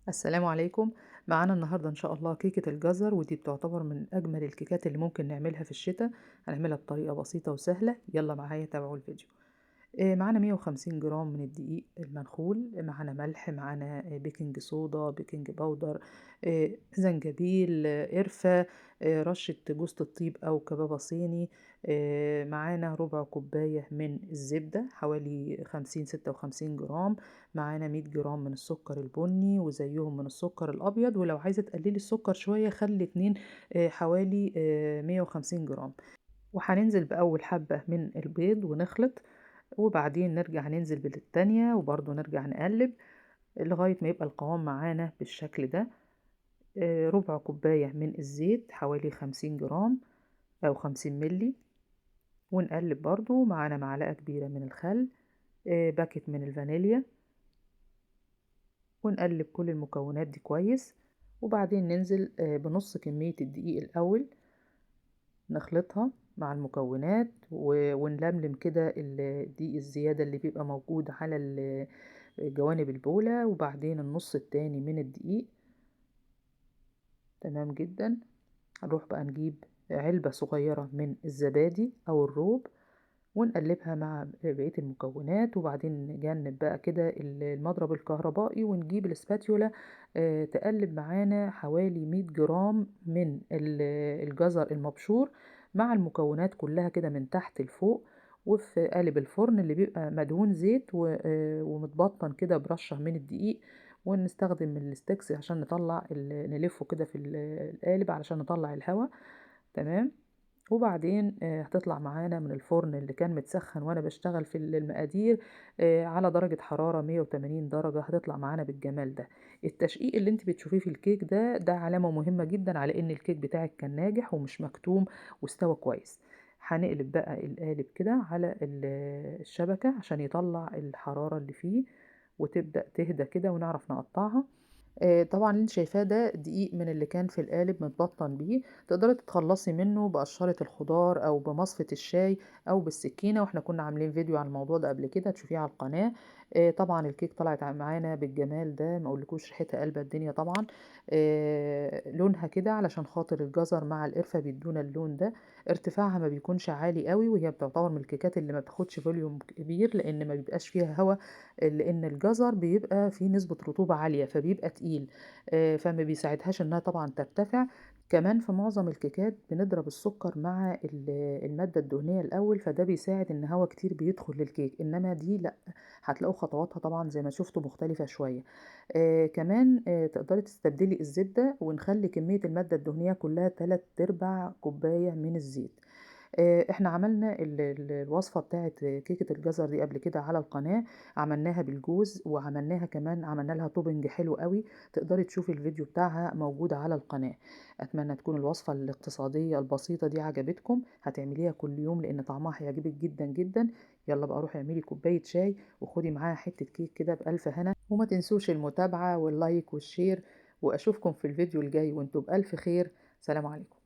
السلام عليكم. معانا النهاردة إن شاء الله كيكة الجزر، ودي بتعتبر من أجمل الكيكات اللي ممكن نعملها في الشتاء. هنعملها بطريقة بسيطة وسهلة. يلا معايا تابعوا الفيديو. معانا 150 جرام من الدقيق المنخول، معانا ملح، معانا بيكنج صودا، بيكنج باودر، زنجبيل، قرفة، رشة جوز الطيب أو كبابة صيني. معانا ربع كوباية من الزبدة حوالي 50-56 جرام. معانا 100 جرام من السكر البني وزيهم من السكر الأبيض، ولو عايزة تقللي السكر شوية خلي اتنين، حوالي 150 جرام. وهننزل بأول حبة من البيض ونخلط، وبعدين نرجع ننزل بالتانية وبرضه نرجع نقلب لغاية ما يبقى القوام معانا بالشكل ده. ربع كوباية من الزيت حوالي 50 جرام أو 50 ملي، ونقلب برضه. معانا معلقة كبيرة من الخل، باكت من الفانيليا، ونقلب كل المكونات دي كويس. وبعدين ننزل بنص كمية الدقيق الأول، نخلطها مع المكونات ونلملم كده الدقيق الزيادة اللي بيبقى موجود على جوانب البولة، وبعدين النص التاني من الدقيق. تمام جدا. هنروح بقى نجيب علبة صغيرة من الزبادي أو الروب، ونقلبها مع بقية المكونات، وبعدين نجنب بقى كده المضرب الكهربائي ونجيب الاسباتيولا. تقلب معانا حوالي 100 جرام من الجزر المبشور مع المكونات كلها كده من تحت لفوق، وفي قالب الفرن اللي بيبقى مدهون زيت ومتبطن كده برشة من الدقيق. ونستخدم الستيكس عشان نطلع نلفه كده في القالب علشان نطلع الهواء. تمام. وبعدين هتطلع معانا من الفرن اللي كان متسخن وانا بشتغل في المقادير على درجة حرارة 180 درجة. هتطلع معانا بالجمال ده. التشقيق اللي انت بتشوفيه في الكيك ده علامة مهمة جدا على ان الكيك بتاعك كان ناجح ومش مكتوم واستوى كويس. هنقلب بقى القالب كده على الشبكة عشان يطلع الحرارة اللي فيه، وتبدأ تهدى كده ونعرف نقطعها. طبعًا اللي أنتِ شايفاه ده دقيق من اللي كان في القالب متبطّن بيه. تقدري تتخلّصي منه بقشّرة الخضار أو بمصفة الشاي أو بالسكينة، وإحنا كنا عاملين فيديو عن الموضوع ده قبل كده تشوفيه على القناة. طبعًا الكيك طلعت معانا بالجمال ده، ما أقولكوش ريحتها قالبة الدنيا طبعًا. لونها كده علشان خاطر الجزر مع القرفة بيدّونا اللون ده. ارتفاعها ما بيكونش عالي أوي، وهي بتعتبر من الكيكات اللي ما بتاخدش فوليوم كبير لإن ما بيبقاش فيها هوا، لإن الجزر بيبقى فيه نسبة رطوبة عالية فبيبقى تقيل، فما بيساعدهاش إنها طبعًا ترتفع. كمان في معظم الكيكات بنضرب السكر مع المادة الدهنية الأول، فده بيساعد إن هوا كتير بيدخل للكيك، إنما دي لأ، هتلاقوا خطواتها طبعًا زي ما شفتوا مختلفة شوية. كمان تقدري تستبدلي الزبدة ونخلي كمية المادة الدهنية كلها 3/4 كوباية من الزيت. إحنا عملنا الوصفة بتاعة كيكة الجزر دي قبل كده على القناة، عملناها بالجوز وعملناها كمان عملنا لها توبنج حلو أوي. تقدري تشوفي الفيديو بتاعها موجود على القناة. أتمنى تكون الوصفة الاقتصادية البسيطة دي عجبتكم، هتعمليها كل يوم لأن طعمها هيعجبك جدًا، جدًا. يلا بقى روحي اعملي كوباية شاي وخدي معاها حتة كيك كده بألف هنا، وما تنسوش المتابعة واللايك والشير، وأشوفكم في الفيديو الجاي وانتم بألف خير. سلام عليكم.